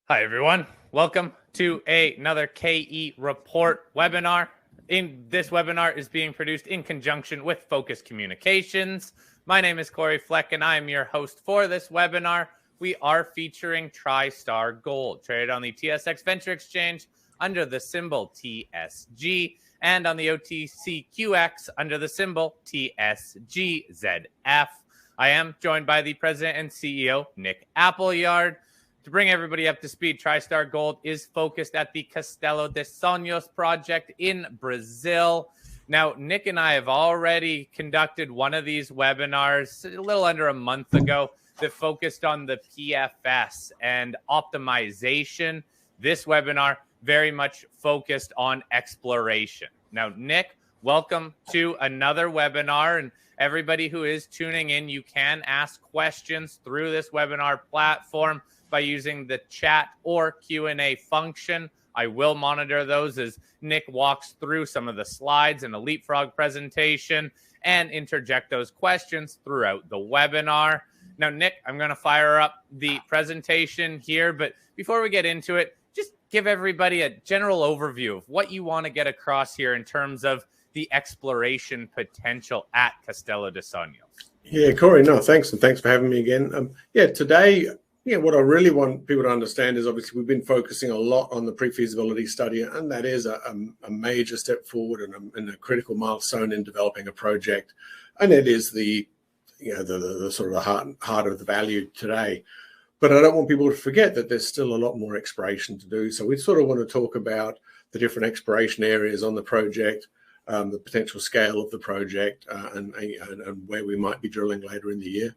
Hi, everyone. Welcome to another KE Report webinar. This webinar is being produced in conjunction with Focus Communications. My name is Corey Fleck, and I am your host for this webinar. We are featuring TriStar Gold, traded on the TSX Venture Exchange under the symbol TSG, and on the OTCQX under the symbol TSGZF. I am joined by the President and CEO, Nick Appleyard. To bring everybody up to speed, TriStar Gold is focused at the Castelo de Sonhos project in Brazil. Now, Nick and I have already conducted one of these webinars a little under a month ago that focused on the PFS and optimization. This webinar very much focused on exploration. Now, Nick, welcome to another webinar. And everybody who is tuning in, you can ask questions through this webinar platform by using the chat or Q&A function. I will monitor those as Nick walks through some of the slides in a leapfrog presentation and interject those questions throughout the webinar. Now, Nick, I'm going to fire up the presentation here, but before we get into it, just give everybody a general overview of what you want to get across here in terms of the exploration potential at Castelo de Sonhos. Yeah, Corey, no, thanks, and thanks for having me again. Today, what I really want people to understand is obviously we've been focusing a lot on the pre-feasibility study, and that is a major step forward and a critical milestone in developing a project, and it is the sort of the heart of the value today. But I don't want people to forget that there's still a lot more exploration to do. So we sort of want to talk about the different exploration areas on the project, the potential scale of the project, and where we might be drilling later in the year.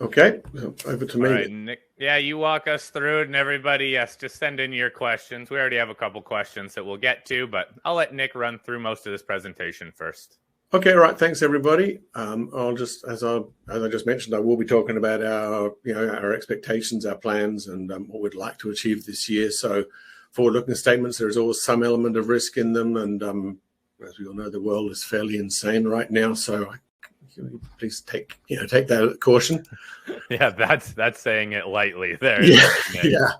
Okay, over to me. All right, Nick. Yeah, you walk us through it, and everybody, yes, just send in your questions. We already have a couple questions that we'll get to, but I'll let Nick run through most of this presentation first. Okay, right. Thanks, everybody. I'll just, as I just mentioned, I will be talking about our expectations, our plans, and what we'd like to achieve this year. So, forward-looking statements, there's always some element of risk in them, and as we all know, the world is fairly insane right now. So, please take that with caution. Yeah, that's saying it lightly there. Yeah.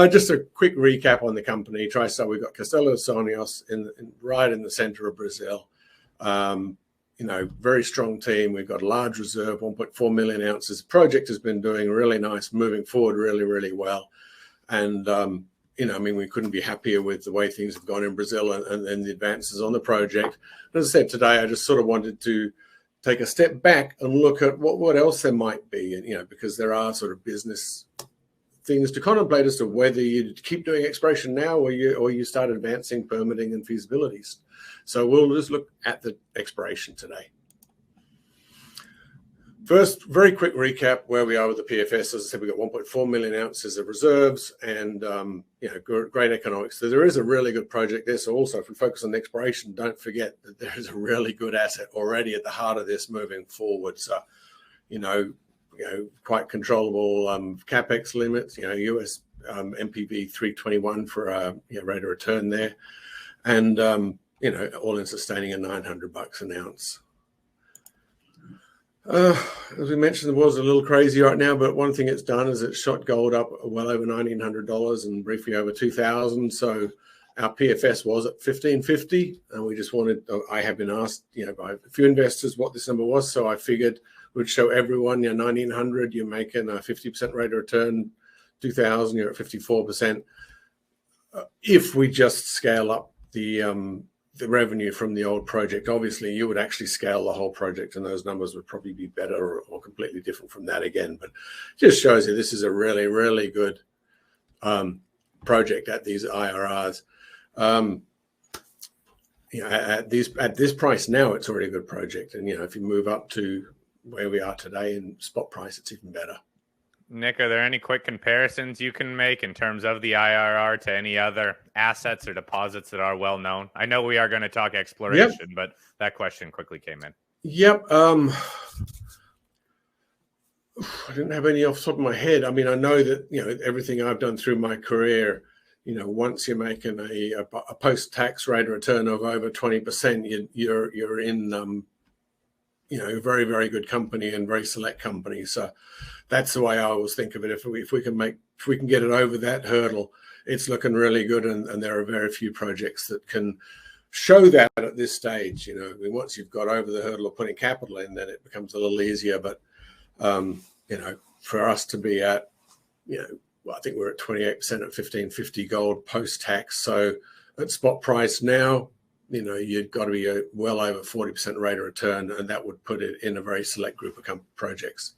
Just a quick recap on the company. TriStar, we've got Castelo de Sonhos right in the center of Brazil. Very strong team. We've got a large reserve, 1.4 million ounces. The project has been doing really nice, moving forward really, really well. And, we couldn't be happier with the way things have gone in Brazil and the advances on the project. As I said today, I just sort of wanted to take a step back and look at what else there might be, because there are sort of business things to contemplate as to whether you keep doing exploration now or you start advancing permitting and feasibilities. So we'll just look at the exploration today. First, very quick recap where we are with the PFS. As I said, we've got 1.4 million ounces of reserves and great economics. So there is a really good project there. So also, if we focus on the exploration, don't forget that there is a really good asset already at the heart of this moving forward. So, quite controllable capex limits. US MPV 321 for a rate of return there, and all in sustaining at $900 an ounce. As we mentioned, the world's a little crazy right now, but one thing it's done is it's shot gold up well over $1,900 and briefly over $2,000. So our PFS was at $1,550, and we just wanted. I have been asked, by a few investors what this number was, so I figured we'd show everyone. $1,900, you're making a 50% rate of return. $2,000, you're at 54%. If we just scale up the revenue from the old project, obviously you would actually scale the whole project and those numbers would probably be better or completely different from that again. But it just shows you this is a really, really good project at these IRRs. At this price now, it's already a good project. And, if you move up to where we are today in spot price, it's even better. Nick, are there any quick comparisons you can make in terms of the IRR to any other assets or deposits that are well known? I know we are going to talk exploration, but that question quickly came in. Yep. I didn't have any off the top of my head. I mean, I know that, everything I've done through my career, once you're making a post-tax rate of return of over 20%, you're in a very, very good company and very select company. So that's the way I always think of it. If we can get it over that hurdle, it's looking really good. And there are very few projects that can show that at this stage. Once you've got over the hurdle of putting capital in, then it becomes a little easier. But for us to be at, I think we're at 28% at $1,550 gold post-tax. So at spot price now, you've got to be well over 40% rate of return, and that would put it in a very select group of projects.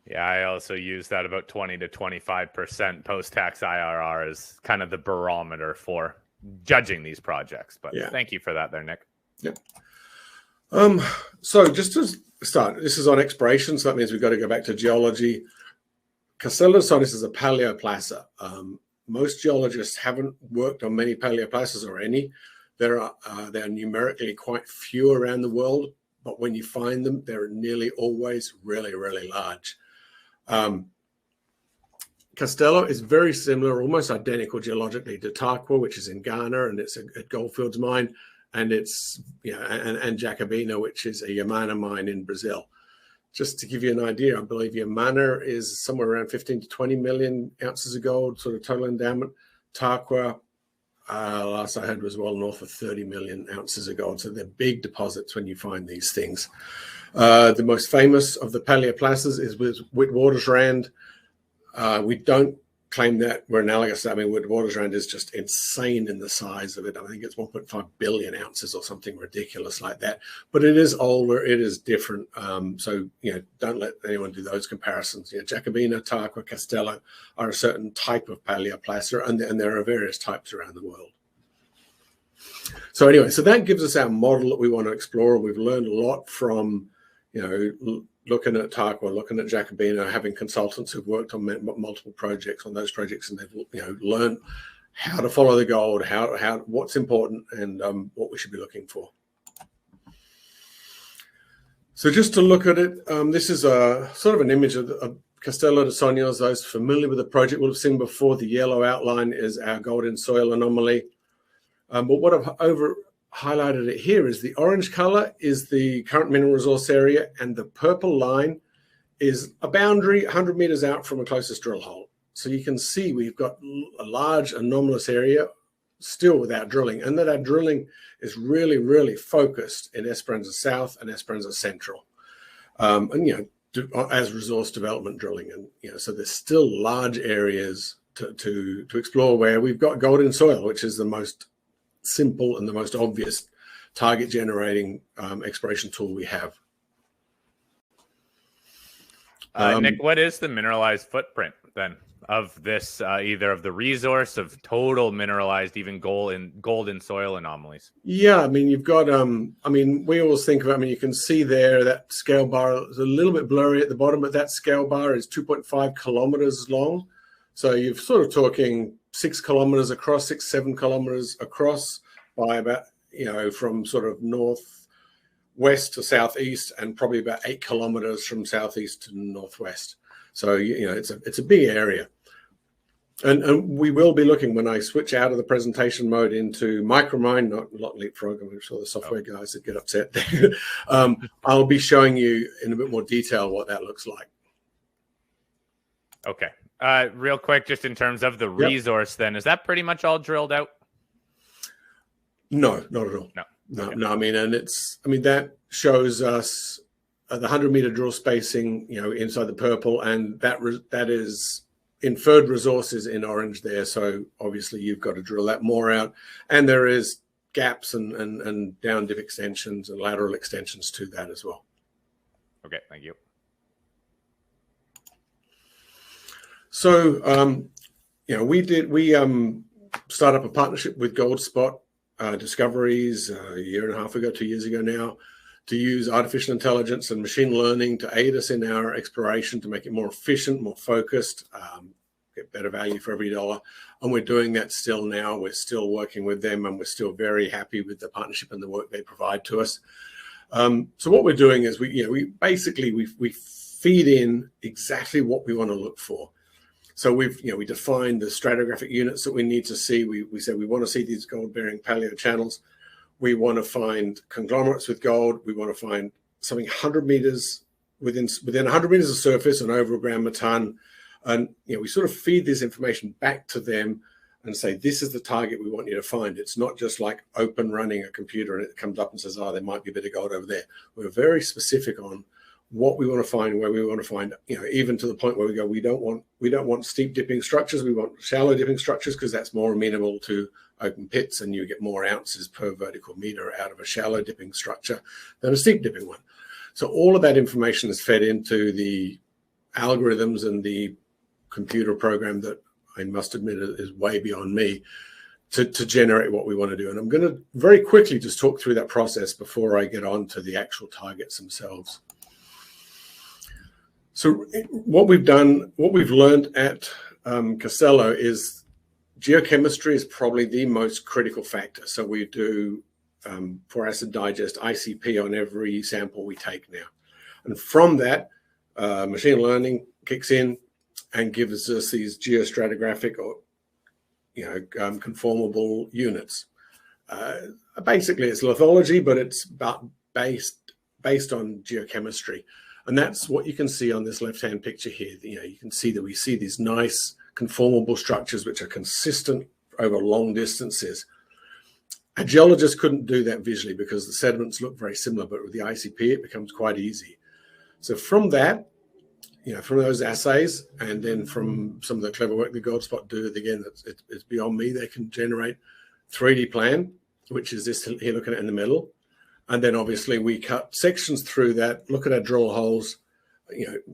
Yeah, I also use that about 20 to 25% post-tax IRR as kind of the barometer for judging these projects. But Thank you for that there, Nick. Yeah. So just to start, this is on exploration, so that means we've got to go back to geology. Castello de Sonios is a paleoplacer. Most geologists haven't worked on many paleoplacers or any. There are numerically quite few around the world, but when you find them, they're nearly always really, really large. Castello is very similar, almost identical geologically to Tarkwa, which is in Ghana, and it's a Goldfields mine, and it's and Jacobina, which is a Yamana mine in Brazil. Just to give you an idea, I believe Yamana is somewhere around 15 to 20 million ounces of gold, sort of total endowment. Tarkwa, last I heard, was well north of 30 million ounces of gold. So they're big deposits when you find these things. The most famous of the paleoplacers is with Witwatersrand. We don't claim that we're analogous. I mean, Witwatersrand is just insane in the size of it. I think it's 1.5 billion ounces or something ridiculous like that. But it is older. It is different. So, don't let anyone do those comparisons. Jacobina, Tarkwa, Castello are a certain type of paleoplacer, and there are various types around the world. So anyway, so that gives us our model that we want to explore. We've learned a lot from, looking at Tarkwa, looking at Jacobina, having consultants who've worked on multiple projects on those projects, and they've learned how to follow the gold, what's important, and what we should be looking for. So just to look at it, this is a sort of an image of Castello de Sonios. Those familiar with the project will have seen before. The yellow outline is our gold in soil anomaly. But what I've highlighted it here is the orange color is the current mineral resource area, and the purple line is a boundary 100 meters out from a closest drill hole. So you can see we've got a large anomalous area still without drilling, and that our drilling is really, really focused in Esperanza South and Esperanza Central, as resource development drilling. And so there's still large areas to explore where we've got gold in soil, which is the most simple and the most obvious target generating exploration tool we have. Nick, what is the mineralized footprint then of this, either of the resource, of total mineralized, even gold in soil anomalies? Yeah, I mean, you've got, we always think of, you can see there that scale bar is a little bit blurry at the bottom, but that scale bar is 2.5 kilometers long. So you're sort of talking 6 kilometers across, 7 kilometers across, by about, from sort of northwest to southeast, and probably about 8 kilometers from southeast to northwest. So, it's a big area. And we will be looking, when I switch out of the presentation mode into Micromine, not Leapfrog, I'm sure the software guys that get upset there. I'll be showing you in a bit more detail what that looks like. Okay. Real quick, just in terms of the resource, then, is that pretty much all drilled out? No, not at all. No. Okay. And that shows us the 100-meter drill spacing, inside the purple, and that is inferred resources in orange there. So obviously you've got to drill that more out, and there is gaps and down dip extensions and lateral extensions to that as well. Okay, thank you. So, we started up a partnership with Goldspot Discoveries a year and a half ago, 2 years ago now, to use artificial intelligence and machine learning to aid us in our exploration, to make it more efficient, more focused, get better value for every dollar. And we're doing that still now. We're still working with them, and we're still very happy with the partnership and the work they provide to us. So what we're doing is we feed in exactly what we want to look for. So we defined the stratigraphic units that we need to see. We said we want to see these gold-bearing paleo channels. We want to find conglomerates with gold. We want to find something 100 meters within 100 meters of surface and over a gram a ton. And we sort of feed this information back to them and say, this is the target we want you to find. It's not just like open running a computer and it comes up and says, oh, there might be a bit of gold over there. We're very specific on what we want to find, where we want to find, even to the point where we go, we don't want steep dipping structures. We want shallow dipping structures because that's more amenable to open pits and you get more ounces per vertical meter out of a shallow dipping structure than a steep dipping one. So all of that information is fed into the algorithms and the computer program that I must admit is way beyond me to generate what we want to do. And I'm going to very quickly just talk through that process before I get on to the actual targets themselves. So what we've done, what we've learned at Costello is geochemistry is probably the most critical factor. So we do for acid digest ICP on every sample we take now. And from that, machine learning kicks in and gives us these geostratigraphic or conformable units. Basically, it's lithology, but it's based on geochemistry, and that's what you can see on this left-hand picture here. You can see that we see these nice conformable structures which are consistent over long distances. A geologist couldn't do that visually because the sediments look very similar, but with the ICP, it becomes quite easy. So from that, from those assays, and then from some of the clever work the Goldspot do, again, it's beyond me. They can generate 3D plan, which is this here looking at in the middle. And then obviously we cut sections through that, look at our drill holes.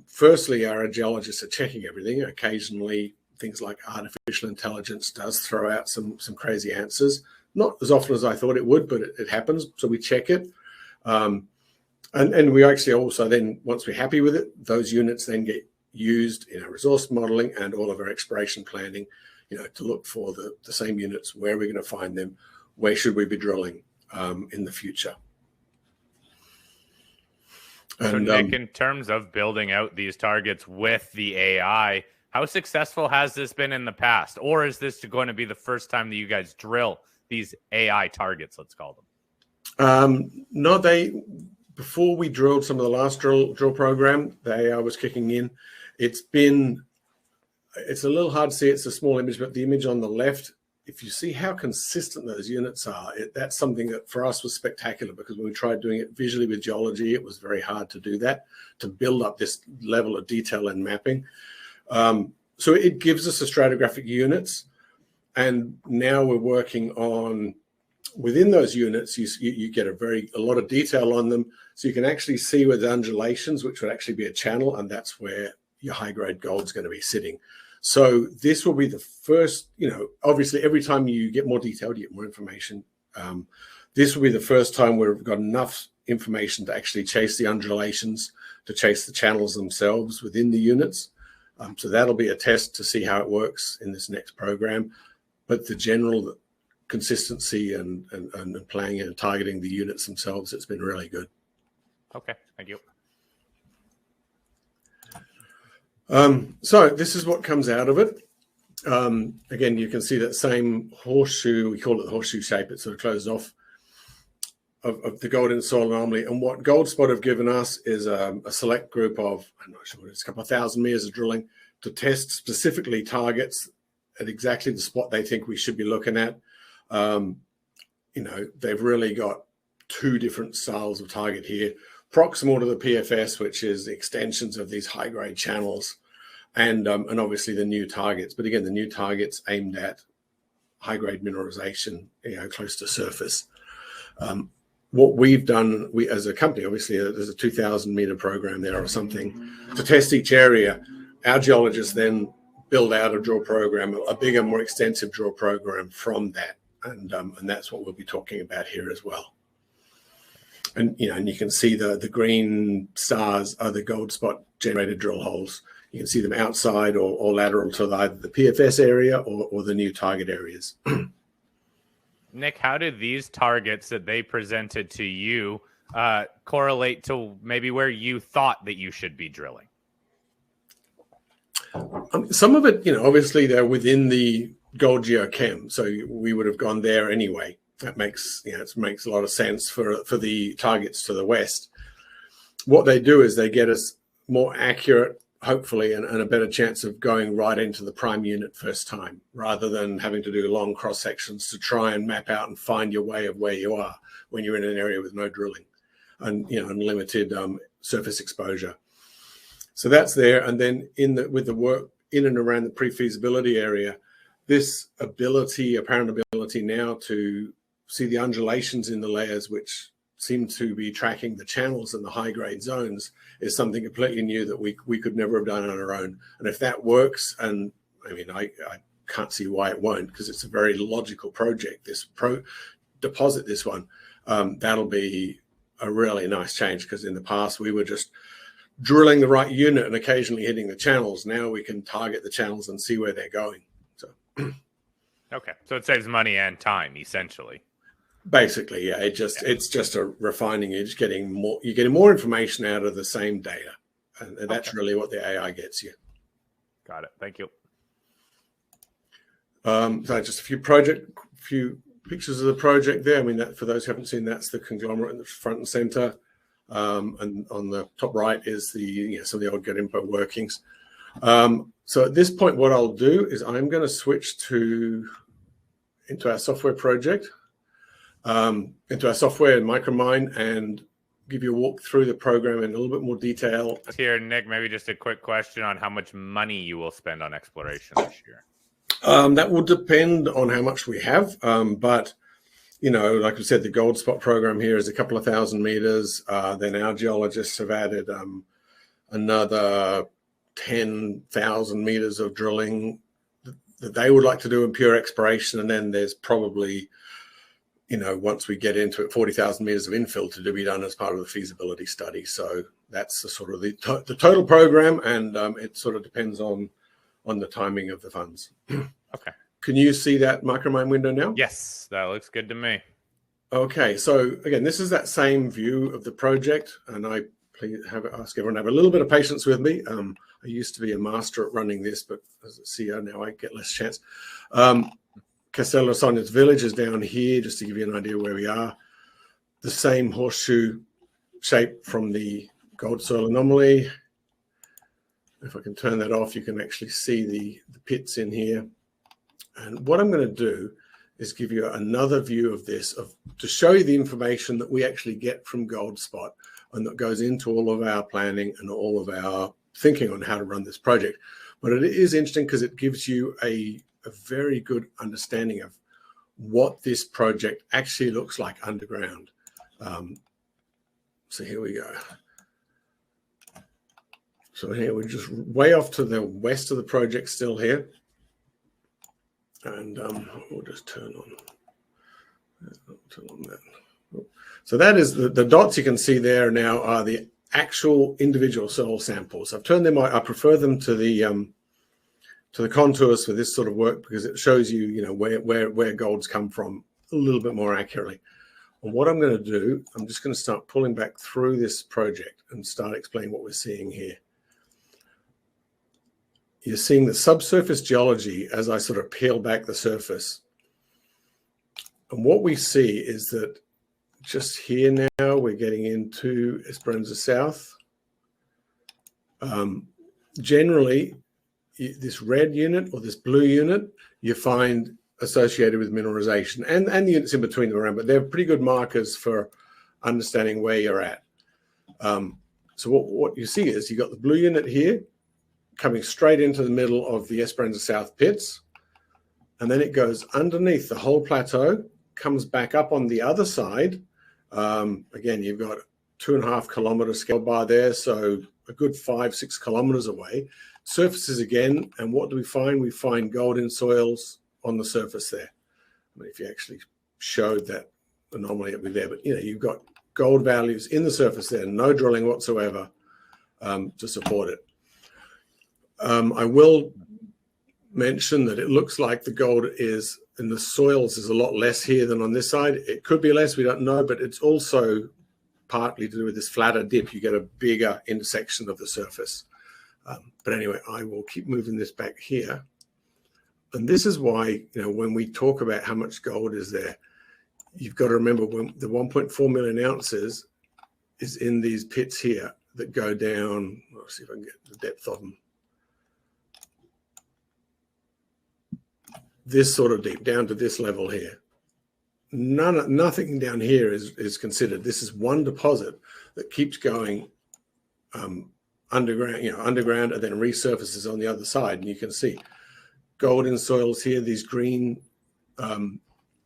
Firstly, our geologists are checking everything. Occasionally, things like artificial intelligence does throw out some crazy answers. Not as often as I thought it would, but it happens. So we check it. And we actually also then, once we're happy with it, those units then get used in our resource modeling and all of our exploration planning, to look for the same units, where we're going to find them, where should we be drilling in the future. So Nick, in terms of building out these targets with the AI, how successful has this been in the past? Or is this going to be the first time that you guys drill these AI targets, let's call them? No, before we drilled some of the last drill program, the AI was kicking in. It's a little hard to see. It's a small image, but the image on the left, if you see how consistent those units are, that's something that for us was spectacular, because when we tried doing it visually with geology, it was very hard to do that, to build up this level of detail and mapping. So it gives us the stratigraphic units. And now we're working on, within those units, you get a lot of detail on them. So you can actually see with undulations, which would actually be a channel, and that's where your high-grade gold is going to be sitting. So this will be the first, obviously every time you get more detailed, you get more information. This will be the first time we've got enough information to actually chase the undulations, to chase the channels themselves within the units. So that'll be a test to see how it works in this next program. But the general consistency and planning and targeting the units themselves, it's been really good. Okay, thank you. So this is what comes out of it. Again, you can see that same horseshoe, we call it the horseshoe shape, it sort of closes off of the gold in soil anomaly. And what Goldspot have given us is a select group of, I'm not sure, it's a couple of thousand meters of drilling to test specifically targets at exactly the spot they think we should be looking at. They've really got two different styles of target here. Proximal to the PFS, which is the extensions of these high-grade channels, and obviously the new targets. But again, the new targets aimed at high-grade mineralization, close to surface. What we've done, we as a company, obviously there's a 2,000 meter program there or something to test each area. Our geologists then build out a drill program, a bigger, more extensive drill program from that, and that's what we'll be talking about here as well. And you can see the green stars are the Goldspot generated drill holes. You can see them outside or lateral to either the PFS area or the new target areas. Nick, how did these targets that they presented to you correlate to maybe where you thought that you should be drilling? Some of it, obviously they're within the gold geochem, so we would have gone there anyway. That makes it makes a lot of sense for the targets to the west. what they do is they get us more accurate, hopefully, and a better chance of going right into the prime unit first time, rather than having to do long cross sections to try and map out and find your way of where you are when you're in an area with no drilling and unlimited surface exposure. So that's there. And then with the work in and around the pre-feasibility area, this apparent ability now to see the undulations in the layers, which seem to be tracking the channels and the high-grade zones, is something completely new that we could never have done on our own. And if that works, and I mean, I can't see why it won't, because it's a very logical project, deposit this one, that'll be a really nice change, because in the past we were just drilling the right unit and occasionally hitting the channels. Now we can target the channels and see where they're going. So okay, so it saves money and time, essentially. Basically, yeah. It's just a refining. You're getting more information out of the same data, and that's really what the AI gets you. Got it. Thank you. So just a few pictures of the project there. I mean, that for those who haven't seen, that's the conglomerate in the front and center, and on the top right is the some of the old GetInfo workings. So at this point, what I'll do is I'm going to switch into our software project. Into our software and Micromine, and give you a walk through the program in a little bit more detail. Here, Nick, maybe just a quick question on how much money you will spend on exploration this year. That will depend on how much we have, but like we said, the gold spot program here is a couple of 1,000 meters. Then our geologists have added another 10,000 meters of drilling that they would like to do in pure exploration, and then there's probably, once we get into it, 40,000 meters of infill to be done as part of the feasibility study. So that's the sort of the total program, and it sort of depends on the timing of the funds. Okay. Can you see that Micromine window now? Yes, that looks good to me. Okay, so again, this is that same view of the project, and I ask everyone to have a little bit of patience with me. I used to be a master at running this, but as a CEO now I get less chance. Castello Sogna's village is down here, just to give you an idea where we are. The same horseshoe shape from the gold soil anomaly. If I can turn that off, you can actually see the pits in here. And what I'm going to do is give you another view of this, to show you the information that we actually get from Gold Spot, and that goes into all of our planning and all of our thinking on how to run this project. But it is interesting because it gives you a very good understanding of what this project actually looks like underground. So here we go. So here we're just way off to the west of the project still here. And we'll just turn on that. So that is the dots you can see there now are the actual individual soil samples. I've turned them, I prefer them to the contours for this sort of work, because it shows you, where golds come from a little bit more accurately. And what I'm going to do, I'm just going to start pulling back through this project and start explaining what we're seeing here. You're seeing the subsurface geology as I sort of peel back the surface. And what we see is that just here now, we're getting into Esperanza South. Generally, this red unit or this blue unit, you find associated with mineralization, and the units in between them around, but they're pretty good markers for understanding where you're at. So what you see is you got the blue unit here coming straight into the middle of the Esperanza South pits, and then it goes underneath the whole plateau, comes back up on the other side. Again, you've got 2.5 kilometer scale bar there, so a good 5-6 kilometers away. Surfaces again, and what do we find? We find gold in soils on the surface there. I mean, if you actually showed that anomaly, it'd be there, but you've got gold values in the surface there, no drilling whatsoever to support it. I will mention that it looks like the gold is in the soils is a lot less here than on this side. It could be less, we don't know, but it's also partly to do with this flatter dip. You get a bigger intersection of the surface. But anyway, I will keep moving this back here. And this is why, when we talk about how much gold is there, you've got to remember when the 1.4 million ounces is in these pits here. that go down. Let's see if I can get the depth of them. This sort of deep, down to this level here. Nothing down here is considered. This is one deposit that keeps going underground, underground, and then resurfaces on the other side. And you can see gold in soils here. These green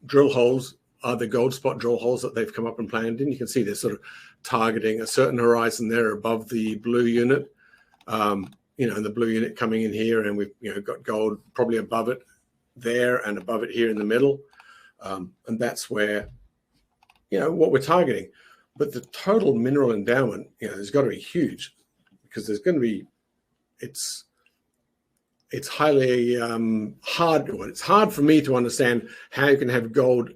drill holes are the gold spot drill holes that they've come up and planned in. You can see they're sort of targeting a certain horizon there above the blue unit, and the blue unit coming in here, and we've got gold probably above it there and above it here in the middle. And that's where, what we're targeting. But the total mineral endowment, there's got to be huge, because there's going to be, it's highly hard. Well, it's hard for me to understand how you can have gold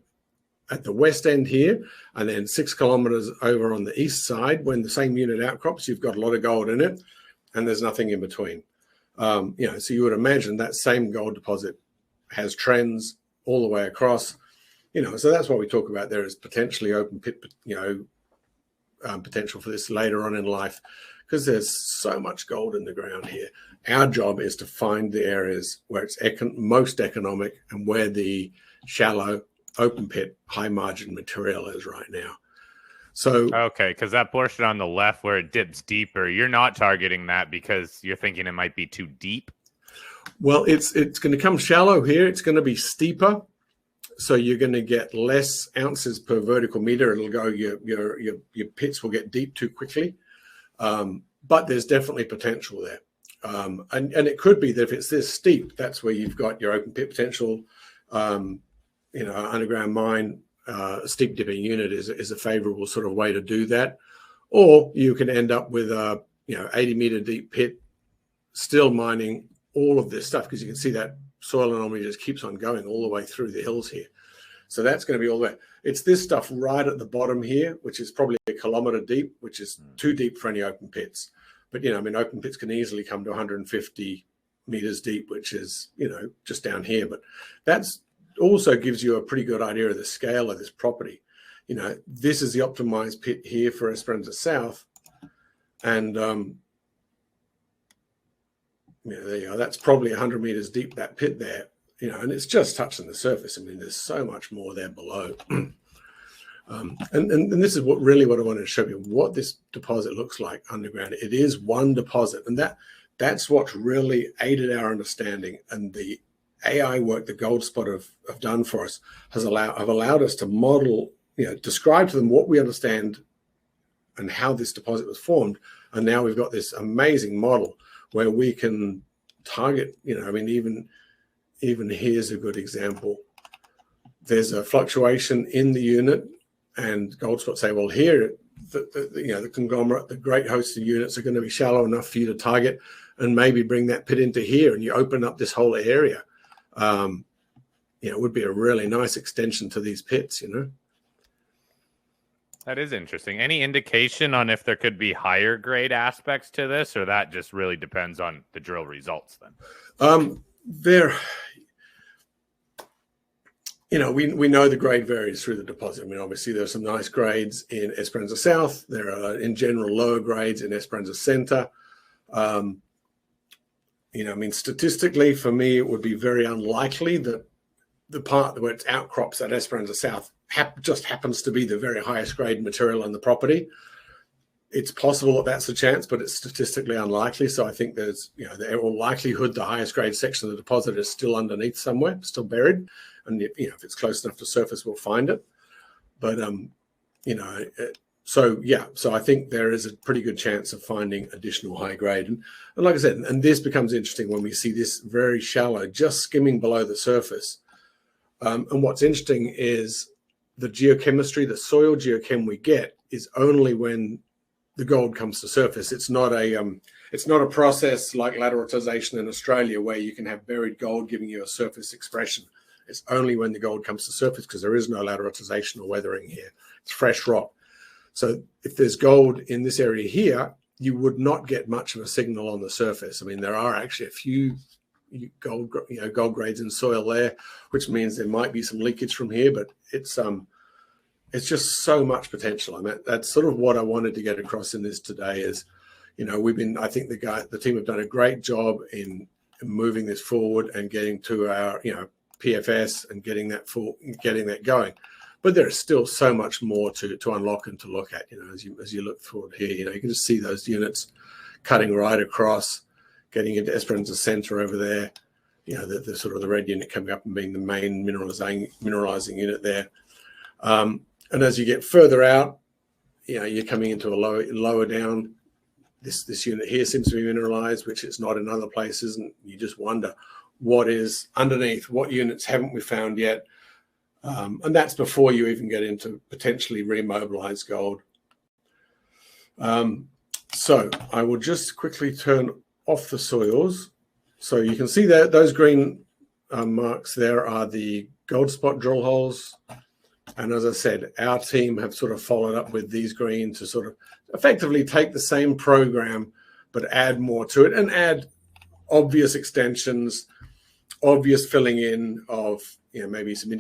at the west end here, and then 6 kilometers over on the east side, when the same unit outcrops, you've got a lot of gold in it, and there's nothing in between. So you would imagine that same gold deposit has trends all the way across, so that's what we talk about there, is potentially open pit, potential for this later on in life, because there's so much gold in the ground here. Our job is to find the areas where it's most economic and where the shallow open pit high margin material is right now. So okay, because that portion on the left where it dips deeper, you're not targeting that because you're thinking it might be too deep. Well, it's going to come shallow here. It's going to be steeper, so you're going to get less ounces per vertical meter. It'll go, your pits will get deep too quickly, but there's definitely potential there. And it could be that if it's this steep, that's where you've got your open pit potential. Underground mine, steep dipping unit is a favorable sort of way to do that. Or you can end up with a 80-meter deep pit, still mining all of this stuff, because you can see that soil anomaly just keeps on going all the way through the hills here. So that's going to be all the way. It's this stuff right at the bottom here, which is probably a kilometer deep, which is too deep for any open pits. But, open pits can easily come to 150 meters deep, which is, just down here. But that's also gives you a pretty good idea of the scale of this property. This is the optimized pit here for Esperanza South. And, there you go. That's probably 100 meters deep, that pit there, and it's just touching the surface. I mean, there's so much more there below. And this is what I wanted to show you, what this deposit looks like underground. It is one deposit, and that's what's really aided our understanding, and the AI work that Goldspot have done for us have allowed us to model, describe to them what we understand and how this deposit was formed. And now we've got this amazing model where we can target, even here's a good example. There's a fluctuation in the unit, and Goldspot say, well, here, the conglomerate, the great hosted units are going to be shallow enough for you to target, and maybe bring that pit into here, and you open up this whole area. It would be a really nice extension to these pits, That is interesting. Any indication on if there could be higher grade aspects to this, or that just really depends on the drill results then? We know the grade varies through the deposit. I mean, obviously there's some nice grades in Esperanza South. There are, in general, lower grades in Esperanza Center. Statistically, for me, it would be very unlikely that the part where it's outcrops at Esperanza South just happens to be the very highest grade material on the property. It's possible that that's a chance, but it's statistically unlikely. So I think there's, the likelihood the highest grade section of the deposit is still underneath somewhere, still buried. And if it's close enough to surface, we'll find it. But so I think there is a pretty good chance of finding additional high grade. And like I said, and this becomes interesting when we see this very shallow, just skimming below the surface. And what's interesting is the geochemistry, the soil geochem we get is only when the gold comes to surface. It's not a process like lateralization in Australia where you can have buried gold giving you a surface expression. It's only when the gold comes to surface, because there is no lateralization or weathering here. It's fresh rock. So if there's gold in this area here, you would not get much of a signal on the surface. I mean, there are actually a few gold grades in soil there, which means there might be some leakage from here, but it's just so much potential. I mean, that's sort of what I wanted to get across in this today is, I think the team have done a great job in moving this forward and getting to our, PFS and getting that going. But there's still so much more to unlock and to look at, as you look forward here. You can just see those units cutting right across, getting into Esperanza Center over there. The sort of the red unit coming up and being the main mineralizing unit there. And as you get further out, you're coming into a lower down. This unit here seems to be mineralized, which it's not in other places, and you just wonder what is underneath, what units haven't we found yet. And that's before you even get into potentially remobilized gold. So I will just quickly turn off the soils. So you can see that those green marks there are the gold spot drill holes. And as I said, our team have sort of followed up with these green to sort of effectively take the same program, but add more to it and add obvious extensions, obvious filling in of, maybe some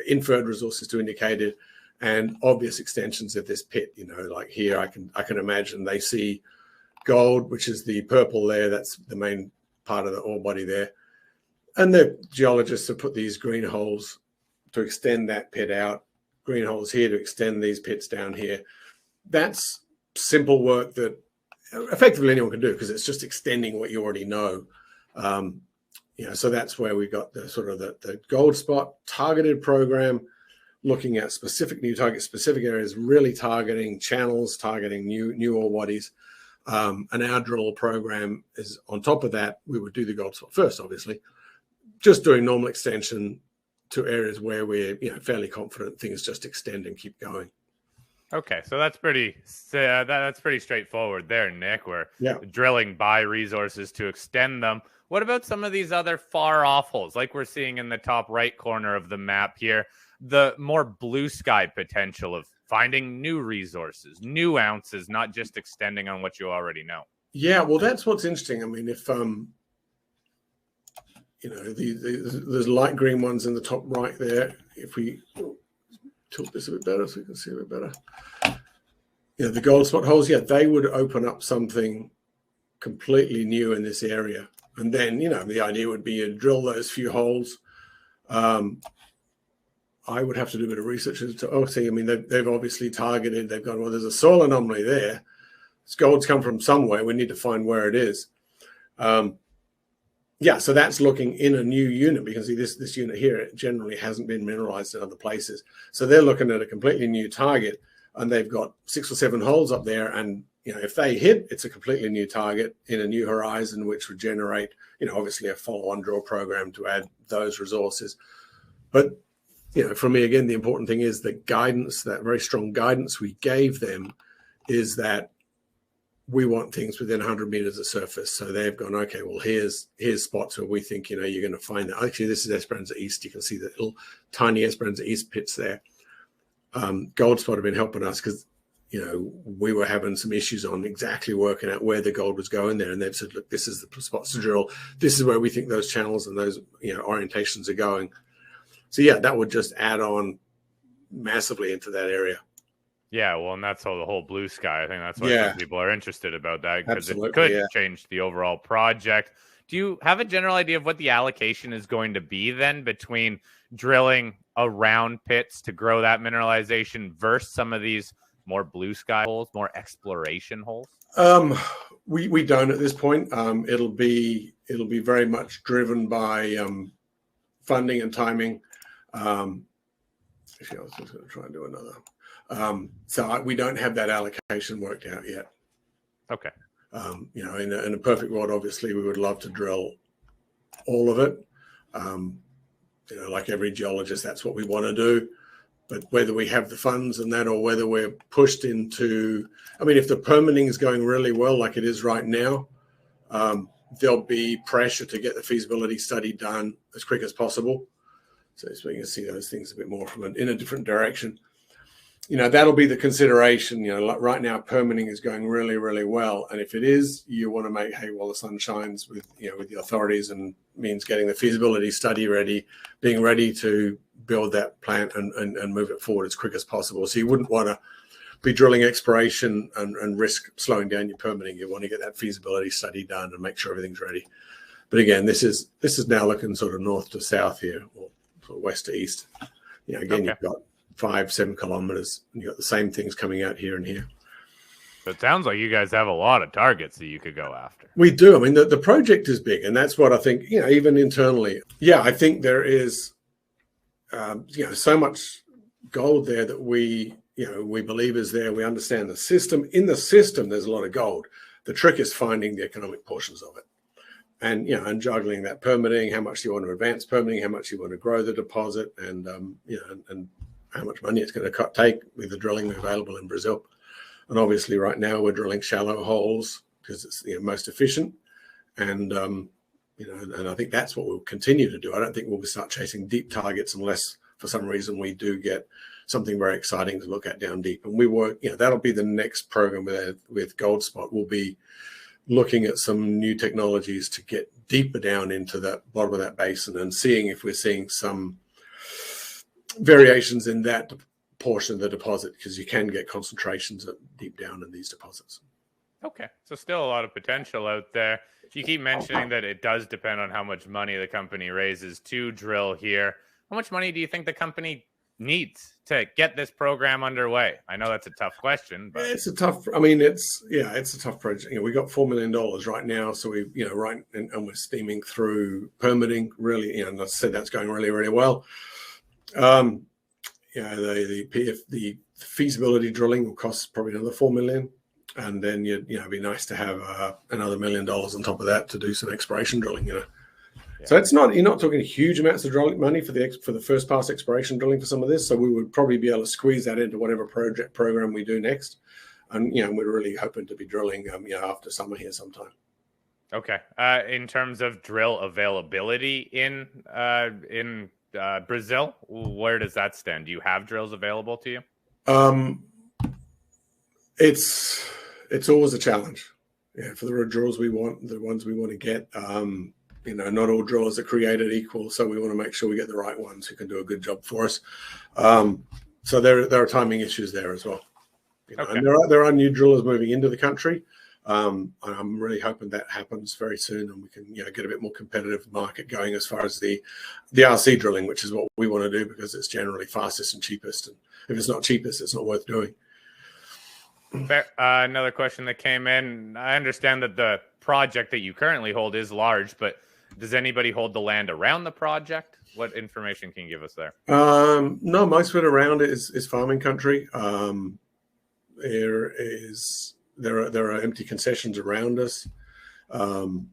inferred resources to indicated, and obvious extensions of this pit. Like here, I can imagine they see gold, which is the purple there. That's the main part of the ore body there. And the geologists have put these green holes to extend that pit out, green holes here to extend these pits down here. That's simple work that effectively anyone can do, because it's just extending what you already know. So that's where we got the sort of the gold spot targeted program, looking at specific new targets, specific areas, really targeting channels, targeting new ore bodies. And our drill program is on top of that. We would do the gold spot first, obviously, just doing normal extension to areas where we're fairly confident things just extend and keep going. Okay, so that's pretty straightforward there, Nick. We're drilling by resources to extend them. What about some of these other far off holes, like we're seeing in the top right corner of the map here, the more blue sky potential of finding new resources, new ounces, not just extending on what you already know? Yeah, well, that's what's interesting. I mean, if there's light green ones in the top right there. If we tilt this a bit better so we can see a bit better. The gold spot holes, they would open up something completely new in this area. And then, the idea would be you drill those few holes. I would have to do a bit of research they've obviously targeted, they've gone, well, there's a soil anomaly there. This gold's come from somewhere. We need to find where it is. So that's looking in a new unit, because this unit here, it generally hasn't been mineralized in other places. So they're looking at a completely new target, and they've got 6 or 7 holes up there. And, if they hit, it's a completely new target in a new horizon, which would generate, obviously a follow-on drill program to add those resources. But, for me, again, the important thing is the guidance, that very strong guidance we gave them, is that we want things within 100 meters of surface. So they've gone, okay, well, here's spots where we think, you're going to find that. Actually, this is Esperanza East. You can see the little tiny Esperanza East pits there. Gold Spot have been helping us because, we were having some issues on exactly working out where the gold was going there. And they've said, look, this is the spots to drill. This is where we think those channels and those, orientations are going. So, that would just add on massively into that area. Yeah, well, and that's the whole blue sky. I think that's why some people are interested about that, because it could change the overall project. Do you have a general idea of what the allocation is going to be then between drilling around pits to grow that mineralization versus some of these more blue sky holes, more exploration holes? We don't at this point. It'll be very much driven by funding and timing. Actually, I was just going to try and do another. So we don't have that allocation worked out yet. Okay. In a perfect world, obviously, we would love to drill all of it. Like every geologist, that's what we want to do. But whether we have the funds and that, or whether we're pushed into, if the permitting is going really well, like it is right now, there'll be pressure to get the feasibility study done as quick as possible. So we can see those things a bit more in a different direction. That'll be the consideration. Like right now, permitting is going really, really well. And if it is, you want to make hay while the sun shines with the authorities, and means getting the feasibility study ready, being ready to build that plant and move it forward as quick as possible. So you wouldn't want to be drilling exploration and risk slowing down your permitting. You want to get that feasibility study done and make sure everything's ready. But again, this is now looking sort of north to south here, or sort of west to east. Again, you've got 5-7 kilometers, and you've got the same things coming out here and here. So it sounds like you guys have a lot of targets that you could go after. We do. I mean, the project is big, and that's what I think, even internally. Yeah, I think there is, so much gold there that we believe is there. We understand the system. In the system, there's a lot of gold. The trick is finding the economic portions of it. And and juggling that permitting, how much you want to advance permitting, how much you want to grow the deposit, and and how much money it's going to take with the drilling available in Brazil. And obviously, right now we're drilling shallow holes because it's most efficient, and and I think that's what we'll continue to do. I don't think we'll start chasing deep targets unless, for some reason, we do get something very exciting to look at down deep. And we work, that'll be the next program with Goldspot. We'll be looking at some new technologies to get deeper down into the bottom of that basin and seeing if we're seeing some variations in that portion of the deposit, because you can get concentrations deep down in these deposits. Okay, so still a lot of potential out there. You keep mentioning that it does depend on how much money the company raises to drill here. How much money do you think the company needs to get this program underway? I know that's a tough question, but it's a tough. I mean, it's a tough project. We got $4 million right now, so we, and we're steaming through permitting. Really, and I said that's going really, really well. The feasibility drilling will cost probably another $4 million, and then it'd be nice to have another $1 million on top of that to do some exploration drilling. So you're not talking huge amounts of drilling money for the first pass exploration drilling for some of this. So we would probably be able to squeeze that into whatever program we do next, and we're really hoping to be drilling after summer here sometime. Okay. In terms of drill availability in Brazil, where does that stand? Do you have drills available to you? It's always a challenge. For the drills we want, the ones we want to get. Not all drillers are created equal, so we want to make sure we get the right ones who can do a good job for us. So there are timing issues there as well. And there are new drillers moving into the country. I'm really hoping that happens very soon, and we can get a bit more competitive market going as far as the RC drilling, which is what we want to do because it's generally fastest and cheapest. And if it's not cheapest, it's not worth doing. Fair. Another question that came in. I understand that the project that you currently hold is large, but does anybody hold the land around the project? What information can you give us there? No, most of it around it is farming country. There are empty concessions around us, and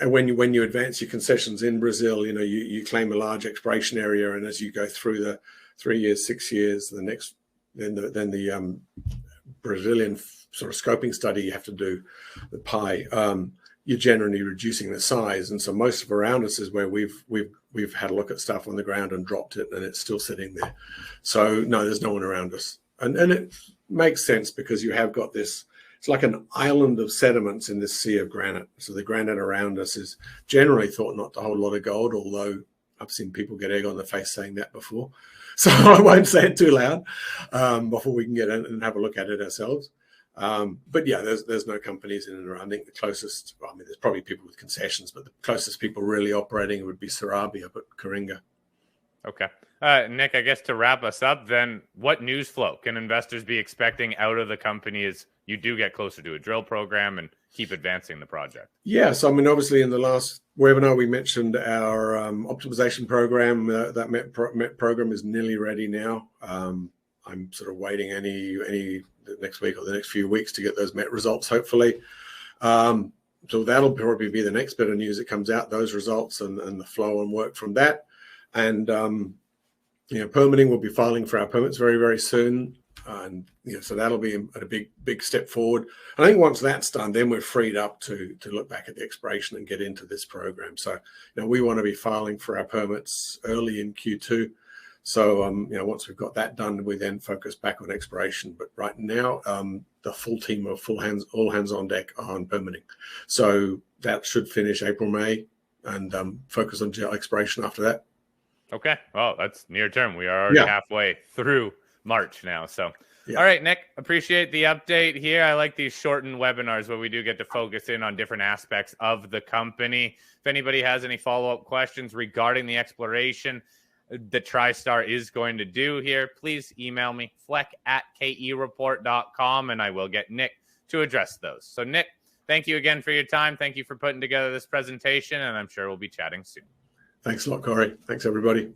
when you advance your concessions in Brazil, you claim a large exploration area, and as you go through the 3 years, 6 years, then the Brazilian sort of scoping study you have to do, the pie. You're generally reducing the size, and so most of around us is where we've had a look at stuff on the ground and dropped it, and it's still sitting there. So no, there's no one around us, and it makes sense because you have got this. It's like an island of sediments in this sea of granite. So the granite around us is generally thought not to hold a lot of gold, although I've seen people get egg on the face saying that before. So I won't say it too loud before we can get in and have a look at it ourselves. But yeah, there's no companies in and around. I think the closest, there's probably people with concessions, but the closest people really operating would be Sarabi up at Coringa. Okay. Nick, I guess to wrap us up then, what news flow can investors be expecting out of the company as you do get closer to a drill program and keep advancing the project? Yeah, so obviously in the last webinar we mentioned our optimization program. That MET program is nearly ready now. I'm sort of waiting any next week or the next few weeks to get those MET results, hopefully. So that'll probably be the next bit of news that comes out, those results and the flow and work from that. And permitting, will be filing for our permits very, very soon. And so that'll be a big step forward. I think once that's done, then we're freed up to look back at the exploration and get into this program. So we want to be filing for our permits early in Q2. So once we've got that done, we then focus back on exploration. But right now, the full team of all hands on deck on permitting. So that should finish April, May, and focus on exploration after that. Okay, well, that's near term. We are already halfway through March now. So Yeah. All right, Nick, appreciate the update here. I like these shortened webinars where we do get to focus in on different aspects of the company. If anybody has any follow-up questions regarding the exploration that TriStar is going to do here, please email me, fleck@kereport.com, and I will get Nick to address those. So, Nick, thank you again for your time. Thank you for putting together this presentation, and I'm sure we'll be chatting soon. Thanks a lot, Corey. Thanks, everybody.